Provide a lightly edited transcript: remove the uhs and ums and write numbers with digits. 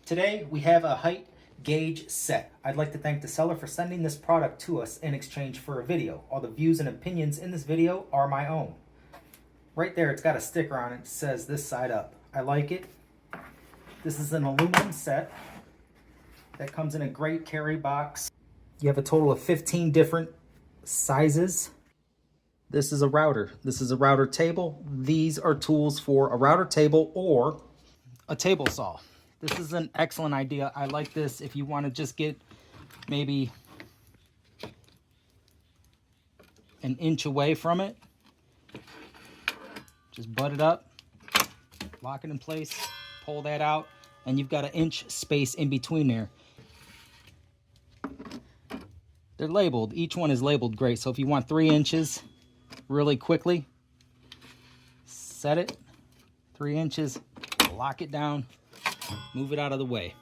Today we have a height gauge set. I'd like to thank the seller for sending this product to us in exchange for a video. All the views and opinions in this video are my own. Right there, it's got a sticker on it that says this side up. I like it. This is an aluminum set that comes in a great carry box. You have a total of 15 different sizes. This is a router. This is a router table. These are tools for a router table or a table saw. This is an excellent idea. I like this if you want to just get maybe an inch away from it. Just butt it up, lock it in place, pull that out, and you've got an inch space in between there. They're labeled. Each one is labeled great. So if you want 3 inches really quickly, set it 3 inches, lock it down, move it out of the way.